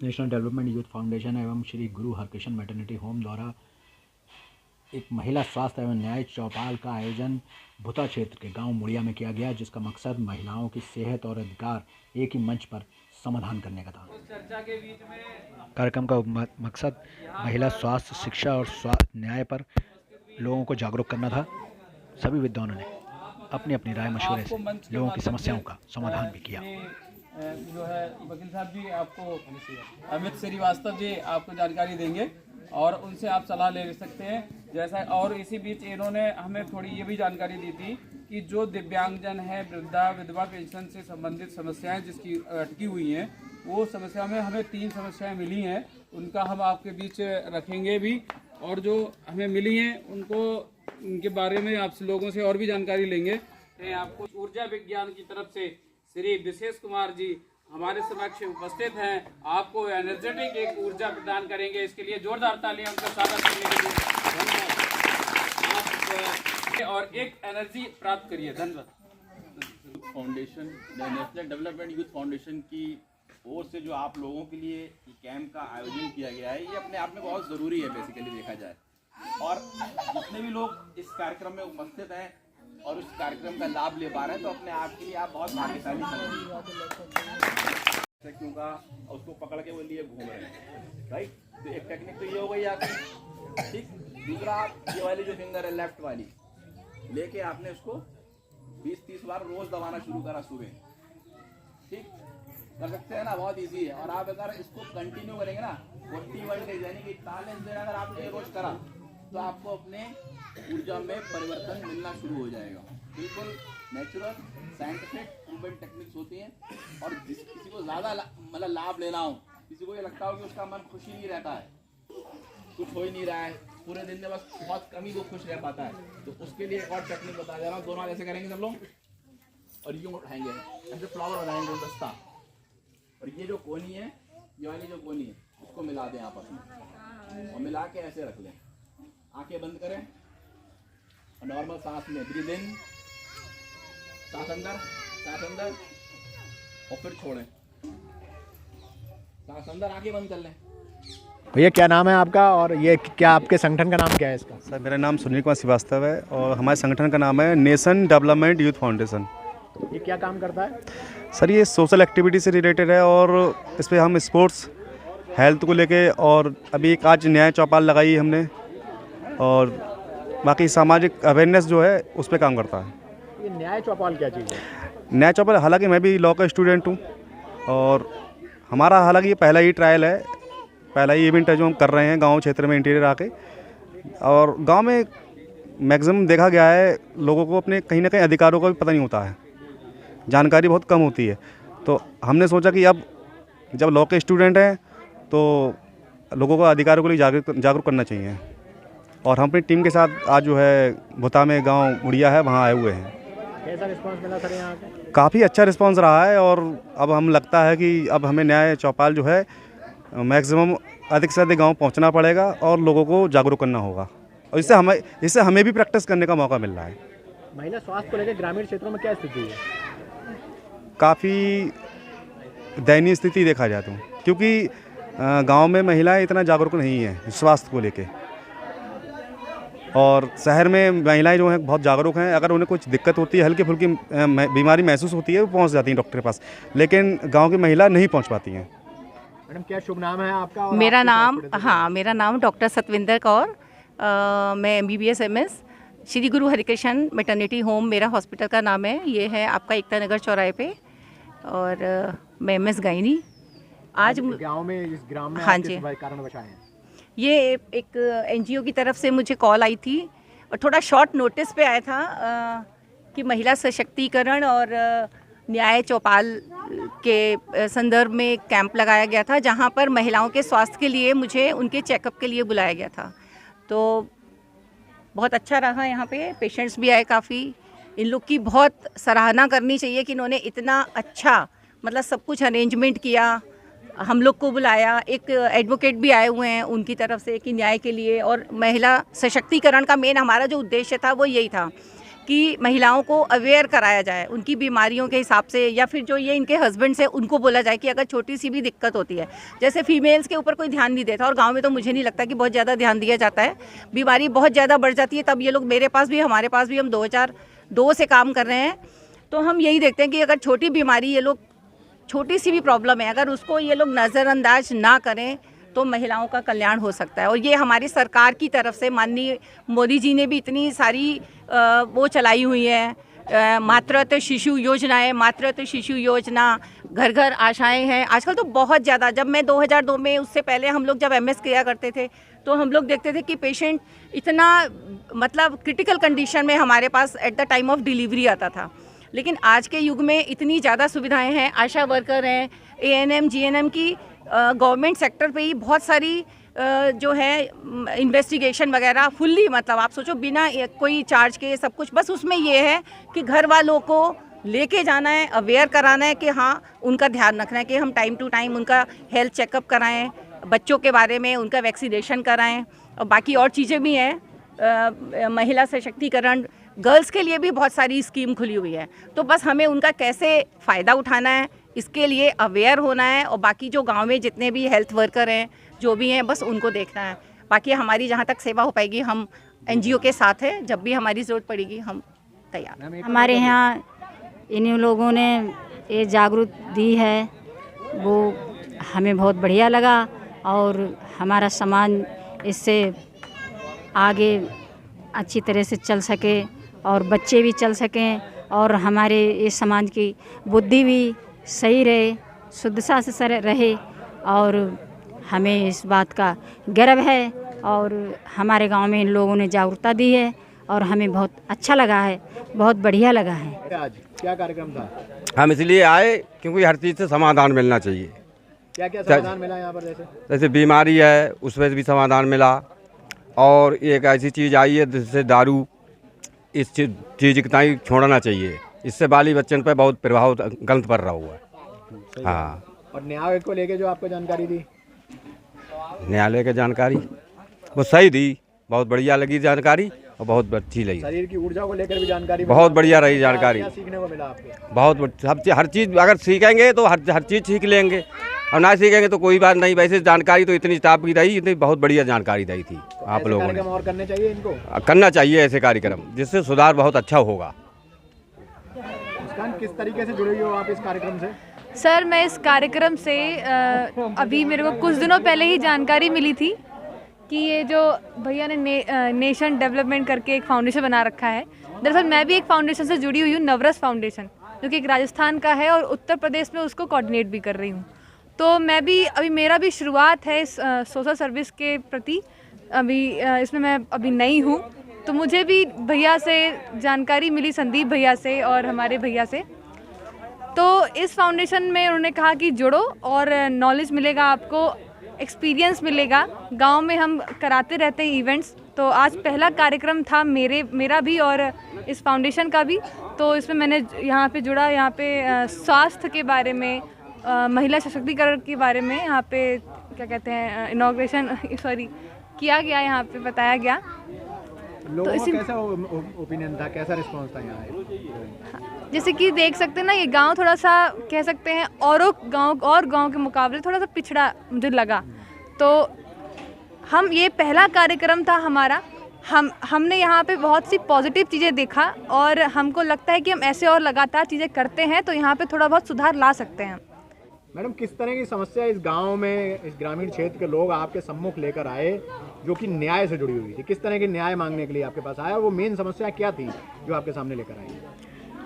National development youth foundation एवं श्री गुरु Harkrishna maternity home द्वारा एक महिला स्वास्थ्य एवं न्याय चौपाल का आयोजन भुता क्षेत्र के गांव मुड़िया में किया गया, जिसका मकसद महिलाओं की सेहत और अधिकार एक ही मंच पर समाधान करने का था। कार्यक्रम का मकसद महिला स्वास्थ्य, शिक्षा और न्याय पर लोगों को जागरूक करना था। सभी विद्वानों ने अपनी अपनी राय मशवरे से लोगों की समस्याओं का समाधान भी किया। जो है वकील साहब जी आपको अमित श्रीवास्तव जी आपको जानकारी देंगे और उनसे आप सलाह ले सकते हैं। जैसा और इसी बीच इन्होंने हमें थोड़ी ये भी जानकारी दी थी कि जो दिव्यांगजन है, वृद्धा विधवा पेंशन से संबंधित समस्याएं जिसकी अटकी हुई हैं, वो समस्या में हमें 3 समस्याएं मिली हैं, उनका हम आपके बीच रखेंगे भी। और जो हमें मिली हैं उनके बारे में आप लोगों से और भी जानकारी लेंगे। आपको ऊर्जा विज्ञान की तरफ से श्री विशेष कुमार जी हमारे समक्ष उपस्थित हैं, आपको एनर्जेटिक एक ऊर्जा प्रदान करेंगे। इसके लिए जोरदार तालियां उनका स्वागत करने के लिए धन्यवाद। आप और एक एनर्जी प्राप्त करिए। धन्यवाद। Foundation, national development youth foundation की ओर से जो आप लोगों के लिए कैंप का आयोजन किया गया है, ये अपने आप में बहुत ज़रूरी है बेसिकली देखा जाए। और जितने भी लोग इस कार्यक्रम में उपस्थित हैं और उस कार्यक्रम का लाभ ले पा रहे हैं, तो अपने आप के लिए आप बहुत भाग्यशाली समझिए। क्यों का उसको पकड़ के वो लिए घूम रहे हैं, राइट। तो एक टेक्निक तो ये हो गई आपकी, ठीक। दूसरा, आप ये वाली जो फिंगर है लेफ्ट वाली लेके आपने उसको 20-30 बार रोज दबाना शुरू करा सुबह, ठीक। कर सकते हैं ना, बहुत इजी है। और आप अगर इसको कंटिन्यू करेंगे ना 41 डेज यानी कि 41 दिन अगर आपने रोज करा, तो आपको अपने ऊर्जा में परिवर्तन मिलना शुरू हो जाएगा। बिल्कुल नेचुरल साइंटिफिक प्रूवन टेक्निक्स होती हैं। और किसी को ज़्यादा मतलब लाभ लेना हो, किसी को ये लगता हो कि उसका मन खुश ही नहीं रहता है, कुछ हो ही नहीं रहा है, पूरे दिन में बस बहुत कम ही वो खुश रह पाता है, तो उसके लिए एक और टेक्निक बता जा रहा हूँ। दोनों ऐसे करेंगे सब लोग और यूँ उठाएंगे, ऐसे फ्लावर बनाएंगे गुलदस्ता। और ये जो कोनी है, ये वाली जो कोनी है, उसको मिला दें आपस में और मिला के ऐसे रख लें। आंखें बंद करें और नॉर्मल सांस में ब्रीद इन, सांस अंदर और फिर छोड़ें, सांस अंदर, आंखें बंद कर लें। भैया क्या नाम है आपका और ये क्या आपके संगठन का नाम क्या है इसका? सर मेरा नाम सुनील कुमार श्रीवास्तव है और हमारे संगठन का नाम है नेशन डेवलपमेंट यूथ फाउंडेशन। ये क्या काम करता है? सर ये सोशल एक्टिविटी से रिलेटेड है और इस पर हम स्पोर्ट्स, हेल्थ को लेके और अभी एक आज न्याय चौपाल लगाई हमने और बाकी सामाजिक अवेयरनेस जो है उस पर काम करता है। ये न्याय चौपाल क्या चीज़ है? न्याय चौपाल, हालांकि मैं भी लॉ का स्टूडेंट हूँ और हमारा हालांकि ये पहला ही ट्रायल है, पहला ही इवेंट है जो हम कर रहे हैं गांव क्षेत्र में इंटीरियर आके। और गांव में मैक्सिमम देखा गया है लोगों को अपने कहीं ना कहीं अधिकारों का भी पता नहीं होता है, जानकारी बहुत कम होती है। तो हमने सोचा कि अब जब लॉ के स्टूडेंट हैं तो लोगों को अधिकारों के लिए जागरूक करना चाहिए। और हम अपनी टीम के साथ आज जो है भुता में गांव मुड़िया है, वहाँ आए हुए हैं। कैसा रिस्पांस मिला सर यहाँ पे? काफ़ी अच्छा रिस्पांस रहा है और अब हम लगता है कि अब हमें न्याय चौपाल जो है मैक्सिमम अधिक से अधिक गांव पहुंचना पड़ेगा और लोगों को जागरूक करना होगा और इससे हमें भी प्रैक्टिस करने का मौका मिल रहा है। महिला स्वास्थ्य को लेकर ग्रामीण क्षेत्रों में क्या स्थिति है? काफ़ी दयनीय स्थिति देखा जाए तो, क्योंकि गांव में महिलाएं इतना जागरूक नहीं है स्वास्थ्य को लेके और शहर में महिलाएं जो हैं बहुत जागरूक हैं। अगर उन्हें कुछ दिक्कत होती है, हल्की फुल्की बीमारी महसूस होती है, वो पहुंच जाती हैं डॉक्टर के पास, लेकिन गांव की महिला नहीं पहुंच पाती हैं। मैडम क्या शुभ नाम है आपका? और मेरा नाम डॉक्टर सतविंदर कौर। मैं MBBS MS श्री गुरु हरिकृष्ण मैटरनिटी होम मेरा हॉस्पिटल का नाम है। ये है आपका एकता नगर चौराहे पे और मैं MS गायनी। आज गांव में, इस ग्राम में हाँ जी, कारण बचाए हैं। ये एक NGO की तरफ से मुझे कॉल आई थी और थोड़ा शॉर्ट नोटिस पे आया था कि महिला सशक्तिकरण और न्याय चौपाल के संदर्भ में एक कैंप लगाया गया था, जहां पर महिलाओं के स्वास्थ्य के लिए मुझे उनके चेकअप के लिए बुलाया गया था। तो बहुत अच्छा रहा, यहाँ पे पेशेंट्स भी आए काफ़ी। इन लोग की बहुत सराहना करनी चाहिए कि इन्होंने इतना अच्छा मतलब सब कुछ अरेंजमेंट किया, हम लोग को बुलाया। एक एडवोकेट भी आए हुए हैं उनकी तरफ से कि न्याय के लिए और महिला सशक्तिकरण का मेन हमारा जो उद्देश्य था वो यही था कि महिलाओं को अवेयर कराया जाए उनकी बीमारियों के हिसाब से, या फिर जो ये इनके हस्बैंड्स हैं उनको बोला जाए कि अगर छोटी सी भी दिक्कत होती है, जैसे फीमेल्स के ऊपर कोई ध्यान नहीं देता, और गांव में तो मुझे नहीं लगता कि बहुत ज़्यादा ध्यान दिया जाता है। बीमारी बहुत ज़्यादा बढ़ जाती है तब ये लोग, मेरे पास भी हमारे पास भी, हम 2002 से काम कर रहे हैं, तो हम यही देखते हैं कि अगर छोटी बीमारी, ये लोग छोटी सी भी प्रॉब्लम है, अगर उसको ये लोग नज़रअंदाज ना करें तो महिलाओं का कल्याण हो सकता है। और ये हमारी सरकार की तरफ से माननीय मोदी जी ने भी इतनी सारी वो चलाई हुई है, मातृत्व शिशु योजनाएं, मातृत्व शिशु योजना, घर घर आशाएं हैं आजकल तो बहुत ज़्यादा। जब मैं 2002 में, उससे पहले हम लोग जब MS किया करते थे तो हम लोग देखते थे कि पेशेंट इतना मतलब क्रिटिकल कंडीशन में हमारे पास at the time of delivery आता था, लेकिन आज के युग में इतनी ज़्यादा सुविधाएं हैं, आशा वर्कर हैं, ANM GNM की गवर्नमेंट सेक्टर पे ही बहुत सारी जो है इन्वेस्टिगेशन वगैरह फुल्ली, मतलब आप सोचो बिना कोई चार्ज के सब कुछ, बस उसमें ये है कि घर वालों को लेके जाना है, अवेयर कराना है कि हाँ उनका ध्यान रखना है कि हम टाइम टू टाइम उनका हेल्थ चेकअप कराएं, बच्चों के बारे में उनका वैक्सीनेशन कराएं, और बाकी और चीज़ें भी हैं। महिला सशक्तिकरण, गर्ल्स के लिए भी बहुत सारी स्कीम खुली हुई है, तो बस हमें उनका कैसे फ़ायदा उठाना है इसके लिए अवेयर होना है, और बाकी जो गांव में जितने भी हेल्थ वर्कर हैं जो भी हैं बस उनको देखना है। बाकी हमारी जहां तक सेवा हो पाएगी हम NGO के साथ हैं, जब भी हमारी ज़रूरत पड़ेगी हम तैयार हैं। हमारे यहाँ इन लोगों ने ये जागरूक दी है, वो हमें बहुत बढ़िया लगा, और हमारा समाज इससे आगे अच्छी तरह से चल सके और बच्चे भी चल सकें, और हमारे इस समाज की बुद्धि भी सही रहे, शुद्धता से रहे, और हमें इस बात का गर्व है। और हमारे गांव में इन लोगों ने जागरूकता दी है और हमें बहुत अच्छा लगा है, बहुत बढ़िया लगा है। आज क्या कार्यक्रम था? हम इसलिए आए क्योंकि हर चीज़ से समाधान मिलना चाहिए। क्या क्या समाधान मिला यहाँ पर? जैसे बीमारी है उसमें भी समाधान मिला, और एक ऐसी चीज़ आई है जिससे दारू, इस चीज़ का ही छोड़ना चाहिए, इससे बाली बच्चन पर बहुत प्रभाव गलत पड़ रहा हुआ है। हाँ, और न्याय को लेके जो आपको जानकारी दी, न्यायालय की जानकारी वो सही दी, बहुत बढ़िया लगी जानकारी और बहुत अच्छी लगी। शरीर की ऊर्जा को लेकर भी जानकारी बहुत बढ़िया रही जानकारी। क्या सीखने को मिला आपको? बहुत हर चीज़ अगर सीखेंगे तो हर चीज़ सीख लेंगे, और ना सीखेंगे तो कोई बात नहीं। वैसे जानकारी तो इतनी स्टाफ की रही, इतनी बहुत बढ़िया जानकारी दी थी आप लोगों ने। और करने चाहिए इनको, करना चाहिए ऐसे कार्यक्रम, जिससे सुधार बहुत अच्छा होगा। किस तरीके से जुड़े हो आप इस कार्यक्रम से? सर, मैं इस कार्यक्रम से अभी मेरे को कुछ दिनों पहले ही जानकारी मिली थी कि ये जो भैया ने नेशन डेवलपमेंट करके एक फाउंडेशन बना रखा है। दरअसल मैं भी एक फाउंडेशन से जुड़ी हुई हूँ, नवरस फाउंडेशन, जो कि एक राजस्थान का है, और उत्तर प्रदेश में उसको कोऑर्डिनेट भी कर रही हूँ। तो मैं भी अभी, मेरा भी शुरुआत है इस सोशल सर्विस के प्रति, अभी इसमें मैं अभी नई हूँ, तो मुझे भी भैया से जानकारी मिली, संदीप भैया से और हमारे भैया से। तो इस फाउंडेशन में उन्होंने कहा कि जुड़ो और नॉलेज मिलेगा आपको, एक्सपीरियंस मिलेगा। गांव में हम कराते रहते हैं इवेंट्स, तो आज पहला कार्यक्रम था मेरा भी और इस फाउंडेशन का भी। तो इसमें मैंने यहाँ पे जुड़ा, यहाँ पे स्वास्थ्य के बारे में, महिला सशक्तिकरण के बारे में यहाँ पे क्या कहते हैं इनॉग्रेशन किया गया, यहाँ पे बताया गया। लोगों का कैसा ओपिनियन था, कैसा रिस्पांस था यहाँ? जैसे कि देख सकते हैं ना, ये गांव थोड़ा सा कह सकते हैं औरों गांव के मुकाबले थोड़ा सा पिछड़ा मुझे लगा। तो हम, ये पहला कार्यक्रम था हमारा, हमने यहाँ पे बहुत सी पॉजिटिव चीज़ें देखा, और हमको लगता है कि हम ऐसे और लगातार चीज़ें करते हैं तो यहाँ पे थोड़ा बहुत सुधार ला सकते हैं। मैडम, किस तरह की समस्या इस गांव में, इस ग्रामीण क्षेत्र के लोग आपके सम्मुख लेकर आए जो कि न्याय से जुड़ी हुई थी? किस तरह के न्याय मांगने के लिए आपके पास आया, वो मेन समस्या क्या थी जो आपके सामने लेकर आई?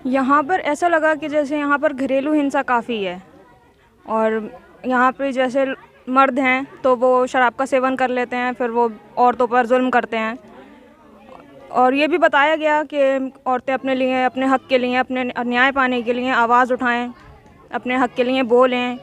यहाँ पर ऐसा लगा कि जैसे यहाँ पर घरेलू हिंसा काफ़ी है, और यहाँ पे जैसे मर्द हैं तो वो शराब का सेवन कर लेते हैं, फिर वो औरतों पर जुल्म करते हैं। और ये भी बताया गया कि औरतें अपने लिए, अपने हक़ के लिए, अपने न्याय पाने के लिए आवाज़ उठाएं, अपने हक़ के लिए बोलें,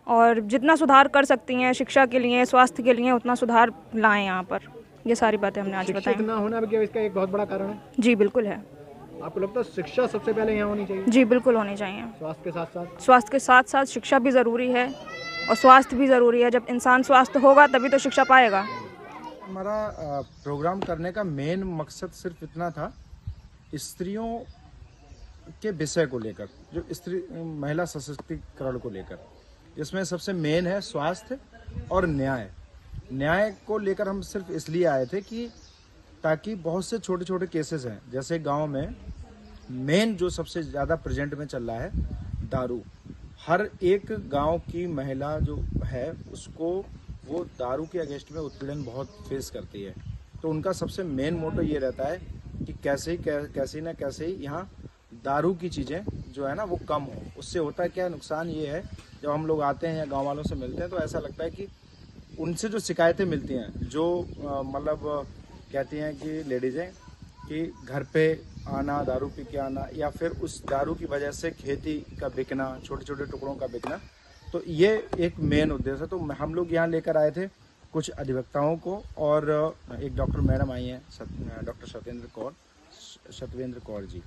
और जितना सुधार कर सकती हैं शिक्षा के लिए, स्वास्थ्य के लिए, उतना सुधार लाएं यहाँ पर। ये सारी बातें हमने आज बताई। शिक्षित ना होना भी इसका एक बहुत बड़ा कारण है? जी बिल्कुल है। आपको लगता है शिक्षा सबसे पहले यहाँ होनी चाहिए? जी बिल्कुल होनी चाहिए। स्वास्थ्य के साथ साथ शिक्षा भी ज़रूरी है, और स्वास्थ्य भी ज़रूरी है। जब इंसान स्वस्थ होगा तभी तो शिक्षा पाएगा। हमारा प्रोग्राम करने का मेन मकसद सिर्फ इतना था स्त्रियों के विषय को लेकर, जो स्त्री महिला सशक्तिकरण को लेकर, इसमें सबसे मेन है स्वास्थ्य और न्याय। न्याय को लेकर हम सिर्फ इसलिए आए थे कि ताकि बहुत से छोटे छोटे केसेस हैं, जैसे गांव में मेन जो सबसे ज़्यादा प्रेजेंट में चल रहा है दारू। हर एक गांव की महिला जो है उसको वो दारू के अगेंस्ट में उत्पीड़न बहुत फेस करती है। तो उनका सबसे मेन मोटो ये रहता है कि कैसे ना कैसे ही यहाँ दारू की चीज़ें जो है ना वो कम हो। उससे होता है क्या नुकसान ये है, जब हम लोग आते हैं या गांव वालों से मिलते हैं तो ऐसा लगता है कि उनसे जो शिकायतें मिलती हैं, जो मतलब कहती हैं कि लेडीज़ें कि घर पे आना, दारू पी के आना, या फिर उस दारू की वजह से खेती का बिकना, छोटे छोटे टुकड़ों का बिकना, तो ये एक मेन उद्देश्य है। तो हम लोग यहाँ लेकर आए थे कुछ अधिवक्ताओं को, और एक डॉक्टर मैडम आई हैं, डॉक्टर सत्यवेंद्र कौर जी।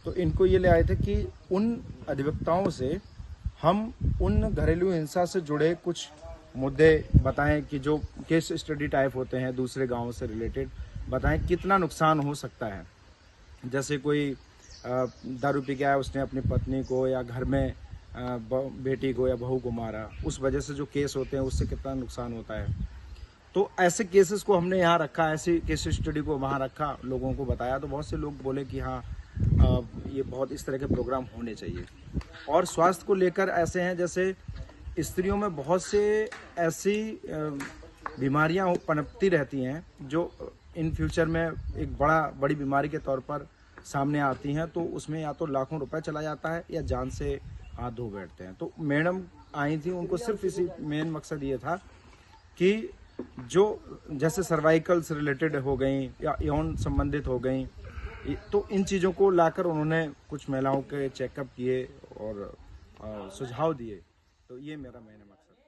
तो इनको ये ले आए थे कि उन अधिवक्ताओं से हम उन घरेलू हिंसा से जुड़े कुछ मुद्दे बताएं कि जो केस स्टडी टाइप होते हैं दूसरे गांवों से रिलेटेड, बताएं कितना नुकसान हो सकता है। जैसे कोई दारू पी के आया, उसने अपनी पत्नी को या घर में बेटी को या बहू को मारा, उस वजह से जो केस होते हैं उससे कितना नुकसान होता है। तो ऐसे केसेस को हमने यहाँ रखा, ऐसी केस स्टडी को वहाँ रखा, लोगों को बताया। तो बहुत से लोग बोले कि हाँ ये बहुत इस तरह के प्रोग्राम होने चाहिए। और स्वास्थ्य को लेकर ऐसे हैं, जैसे स्त्रियों में बहुत से ऐसी बीमारियां पनपती रहती हैं जो इन फ्यूचर में एक बड़ी बीमारी के तौर पर सामने आती हैं, तो उसमें या तो लाखों रुपए चला जाता है या जान से हाथ धो बैठते हैं। तो मैडम आई थी, उनको सिर्फ इसी मेन मकसद ये था कि जो जैसे सर्वाइकल से रिलेटेड हो गई या यौन संबंधित हो गई, तो इन चीज़ों को लाकर उन्होंने कुछ महिलाओं के चेकअप किए और सुझाव दिए। तो ये मेरा मेन मकसद है।